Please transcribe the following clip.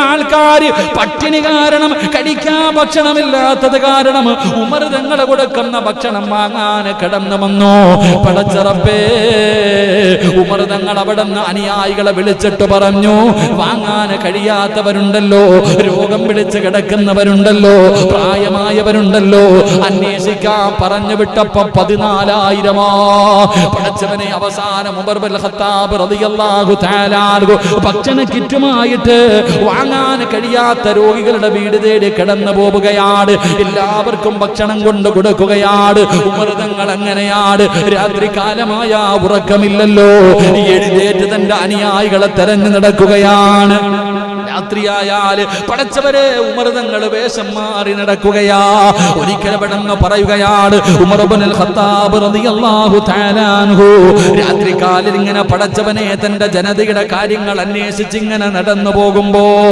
ആൾക്കാർ പട്ടിണി കാരണം കഴിക്കാൻ ഭക്ഷണമില്ലാത്തത് കാരണം ഉമർ തങ്ങൾ കൊടുക്കുന്ന ഭക്ഷണം വാങ്ങാൻ കടന്നു വന്നു. പടച്ച റബ്ബേ, ഉമർ തങ്ങൾ അവിടെ നിന്ന് അനുയായികളെ വിളിച്ചിട്ട് പറഞ്ഞു, വാങ്ങാൻ കഴിയാത്തവരുണ്ടല്ലോ, രോഗം പിടിച്ച് കിടക്കുന്നവരുണ്ടല്ലോ, പ്രായമായവരുണ്ടല്ലോ, അന്വേഷിക്കാൻ പറഞ്ഞു വിട്ടപ്പോ 14,000. പടച്ചവനെ, അവസാനം ഉമർ ബിൻ ഖത്താബ് റളിയല്ലാഹു തആല അൻഹു ഭക്ഷണ കിറ്റുമായിട്ട് വാങ്ങാൻ കഴിയാത്ത രോഗികളുടെ വീട് തേടി കടന്നു പോവുകയാണ്. എല്ലാവർക്കും ഭക്ഷണം കൊണ്ട് കൊടുക്കുകയാണ്. ഉമർ തങ്ങൾ അങ്ങനെയാണ്. രാത്രി കാലമായ ഉറക്കമില്ലല്ലോ, എഴുന്നേറ്റ് തന്റെ അനുയായികളെ തെരഞ്ഞു നടക്കുകയാണ്. രാത്രിയായാല് പടച്ചവരെ, ഉമർ തങ്ങൾ വേഷം മാറി നടക്കുകയാ. ഒരിക്കൽ പെട്ടെന്ന് പറയുകയാണ്, ഉമർ ഇബ്നുൽ ഖത്താബ് റളിയല്ലാഹു തആല അൻഹു രാത്രികാലിൽ ഇങ്ങനെ പടച്ചവനെ തന്റെ ജനതയുടെ കാര്യങ്ങൾ അന്വേഷിച്ച് ഇങ്ങനെ നടന്നു പോകുമ്പോ